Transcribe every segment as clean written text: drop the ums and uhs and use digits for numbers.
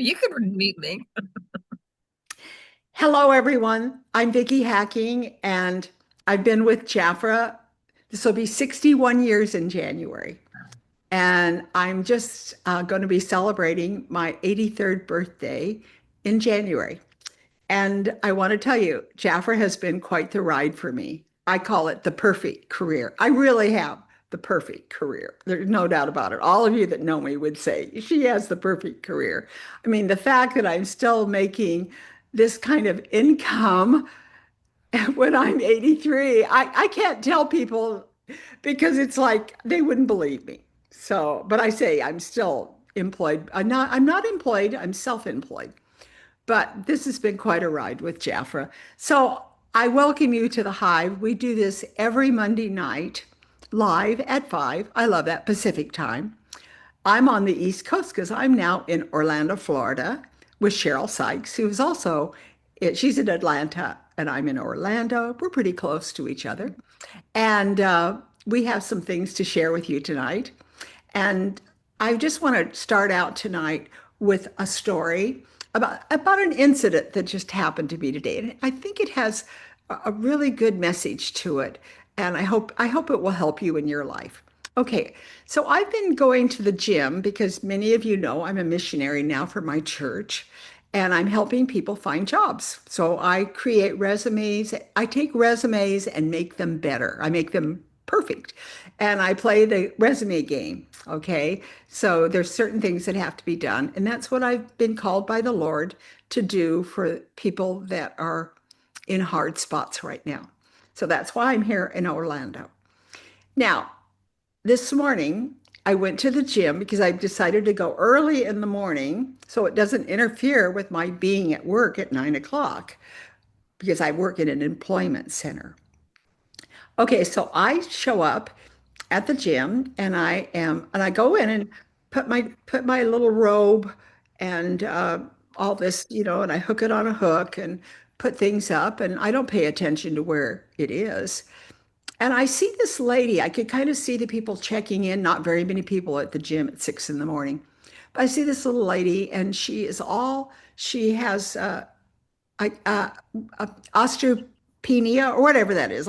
You could mute me. Hello, everyone. I'm Vickie Hacking, and I've been with Jafra. This will be 61 years in January. And I'm just going to be celebrating my 83rd birthday in January. And I want to tell you, Jafra has been quite the ride for me. I call it the perfect career. I really have the perfect career. There's no doubt about it. All of you that know me would say she has the perfect career. I mean, the fact that I'm still making this kind of income when I'm 83, I can't tell people because it's like they wouldn't believe me. So, but I say I'm still employed. I'm not employed, I'm self-employed. But this has been quite a ride with Jafra. So I welcome you to the Hive. We do this every Monday night, live at 5. I love that Pacific time. I'm on the East Coast because I'm now in Orlando, Florida, with Cheryl Sykes, who's also, she's in Atlanta and I'm in Orlando. We're pretty close to each other. And we have some things to share with you tonight. And I just want to start out tonight with a story about an incident that just happened to me today. And I think it has a really good message to it. And I hope it will help you in your life. Okay, so I've been going to the gym because many of you know I'm a missionary now for my church, and I'm helping people find jobs. So I create resumes. I take resumes and make them better. I make them perfect. And I play the resume game. Okay. So there's certain things that have to be done. And that's what I've been called by the Lord to do for people that are in hard spots right now. So that's why I'm here in Orlando. Now, this morning, I went to the gym because I decided to go early in the morning so it doesn't interfere with my being at work at 9 o'clock because I work in an employment center. Okay, so I show up at the gym and I go in and put my little robe and all this, and I hook it on a hook and put things up and I don't pay attention to where it is. And I see this lady. I could kind of see the people checking in, not very many people at the gym at 6 in the morning. But I see this little lady, and she has I, osteopenia or whatever that is,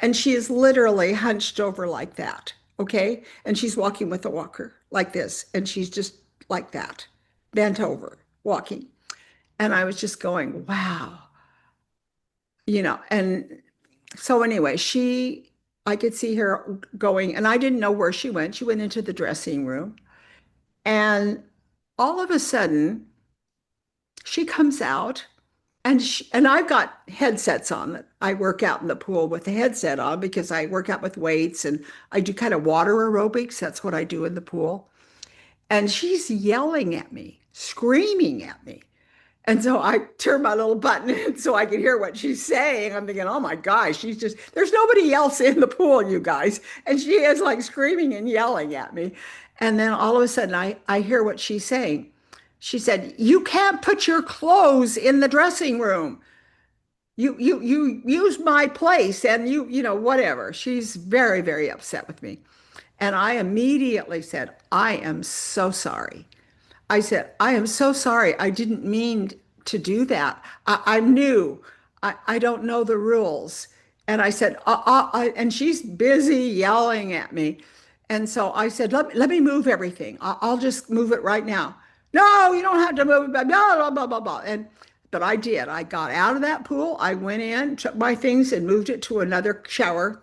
and she is literally hunched over like that. Okay. And she's walking with a walker like this, and she's just like that, bent over, walking. And I was just going, wow, and so anyway, I could see her going, and I didn't know where she went. She went into the dressing room, and all of a sudden, she comes out, and I've got headsets on. I work out in the pool with the headset on because I work out with weights and I do kind of water aerobics. That's what I do in the pool. And she's yelling at me, screaming at me. And so I turn my little button in so I can hear what she's saying. I'm thinking, oh my gosh, there's nobody else in the pool, you guys. And she is like screaming and yelling at me. And then all of a sudden I hear what she's saying. She said, "You can't put your clothes in the dressing room. You use my place and whatever." She's very, very upset with me. And I immediately said, "I am so sorry." I said, "I am so sorry. I didn't mean to do that. I'm new. I don't know the rules." And I said, and she's busy yelling at me. And so I said, let me move everything. I'll just move it right now. No, you don't have to move it. Blah, blah, blah, blah, blah. But I did. I got out of that pool. I went in, took my things and moved it to another shower.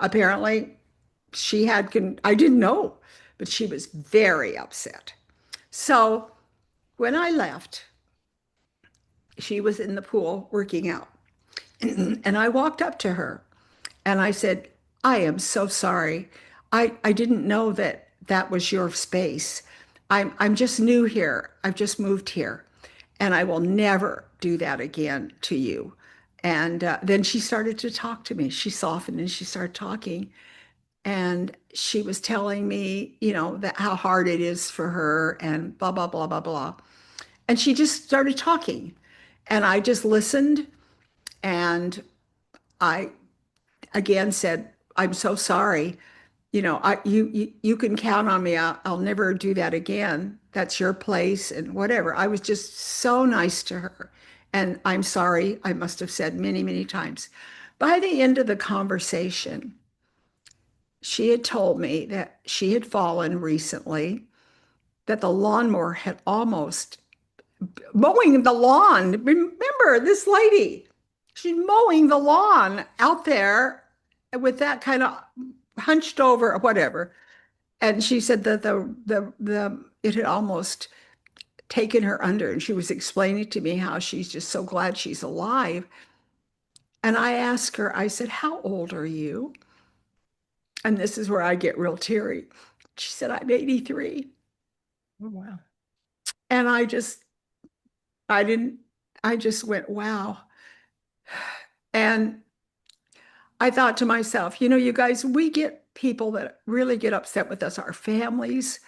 Apparently I didn't know, but she was very upset. So when I left, she was in the pool working out. And I walked up to her and I said, "I am so sorry. I didn't know that that was your space. I'm just new here. I've just moved here. And I will never do that again to you." And then she started to talk to me. She softened and she started talking. And she was telling me, that how hard it is for her and blah, blah, blah, blah, blah. And she just started talking. And I just listened. And I again said, "I'm so sorry." you can count on me. I'll never do that again. That's your place and whatever. I was just so nice to her. And I'm sorry, I must have said many, many times. By the end of the conversation, she had told me that she had fallen recently, that the lawnmower had almost mowing the lawn. Remember this lady, she's mowing the lawn out there with that kind of hunched over or whatever. And she said that the it had almost taken her under, and she was explaining to me how she's just so glad she's alive. And I asked her, I said, "How old are you?" And this is where I get real teary. She said, "I'm 83." Oh, wow. And I didn't, I just went, wow. And I thought to myself, you guys, we get people that really get upset with us, our families.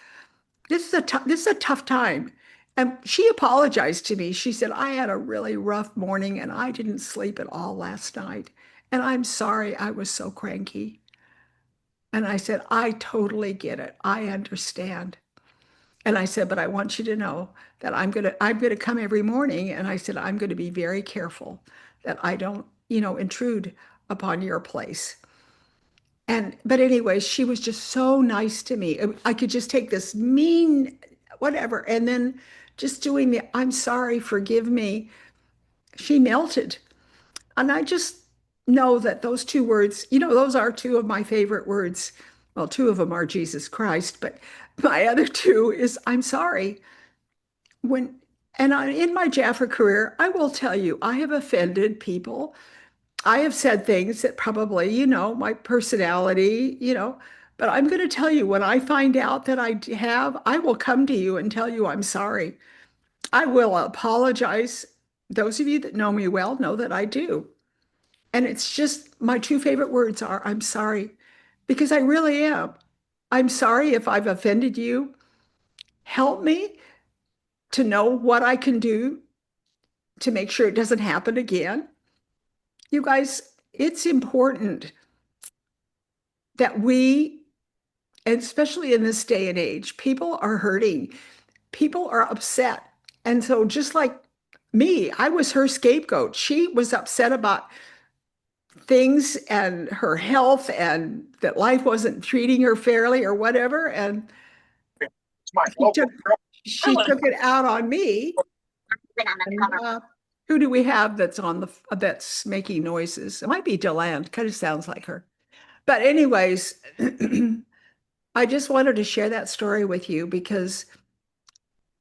This is a tough time. And she apologized to me. She said, "I had a really rough morning and I didn't sleep at all last night. And I'm sorry I was so cranky." And I said, "I totally get it. I understand." And I said, "But I want you to know that I'm gonna come every morning." And I said, "I'm gonna be very careful that I don't, intrude upon your place." But anyways, she was just so nice to me. I could just take this mean whatever, and then just doing the "I'm sorry, forgive me." She melted. And I just know that those two words, those are two of my favorite words. Well, two of them are Jesus Christ, but my other two is "I'm sorry." When in my Jafra career, I will tell you, I have offended people. I have said things that probably, my personality, but I'm going to tell you, when I find out that I will come to you and tell you I'm sorry. I will apologize. Those of you that know me well know that I do. And it's just my two favorite words are "I'm sorry," because I really am. I'm sorry if I've offended you. Help me to know what I can do to make sure it doesn't happen again. You guys, it's important that and especially in this day and age, people are hurting, people are upset. And so, just like me, I was her scapegoat. She was upset about things and her health and that life wasn't treating her fairly or whatever. And she took, she took it out on me. And, who do we have that's making noises? It might be Deland. Kind of sounds like her. But anyways, I just wanted to share that story with you because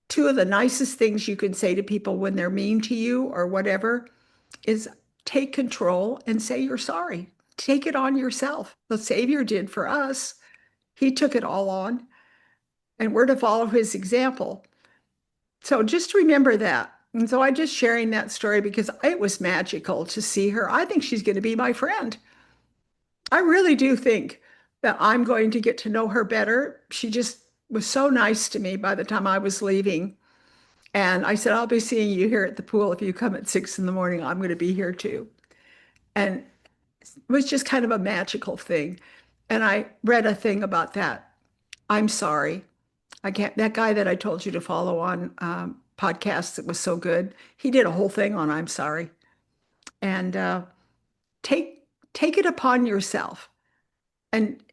two of the nicest things you can say to people when they're mean to you or whatever is take control and say you're sorry. Take it on yourself. The Savior did for us. He took it all on, and we're to follow his example. So just remember that. And so I just sharing that story because it was magical to see her. I think she's going to be my friend. I really do think that I'm going to get to know her better. She just was so nice to me by the time I was leaving. And I said, "I'll be seeing you here at the pool. If you come at 6 in the morning, I'm going to be here too." And it was just kind of a magical thing. And I read a thing about that. I'm sorry. I can't, that guy that I told you to follow on podcasts that was so good, he did a whole thing on "I'm sorry." And take take it upon yourself. And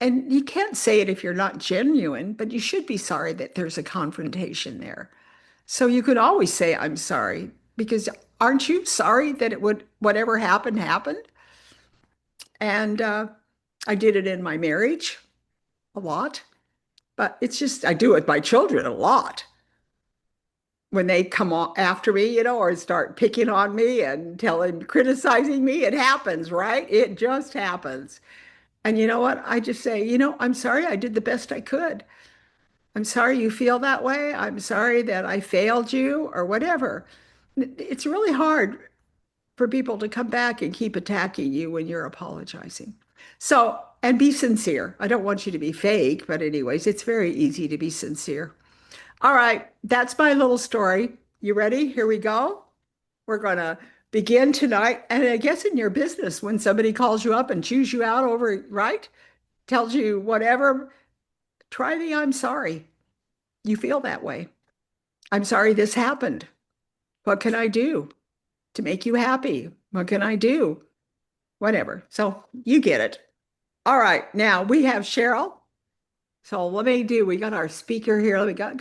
you can't say it if you're not genuine, but you should be sorry that there's a confrontation there. So you could always say "I'm sorry," because aren't you sorry that whatever happened happened? And I did it in my marriage a lot, but it's just I do it with my children a lot. When they come after me, or start picking on me and criticizing me, it happens, right? It just happens. And you know what? I just say, "I'm sorry, I did the best I could. I'm sorry you feel that way. I'm sorry that I failed you," or whatever. It's really hard for people to come back and keep attacking you when you're apologizing. So, and be sincere. I don't want you to be fake, but anyways, it's very easy to be sincere. All right, that's my little story. You ready? Here we go. We're going to begin tonight. And I guess in your business, when somebody calls you up and chews you out over, right? tells you whatever, try the I'm sorry. You feel that way. I'm sorry this happened. What can I do to make you happy? What can I do? Whatever. So you get it. All right. Now we have Cheryl. So let me do, we got our speaker here. Let me got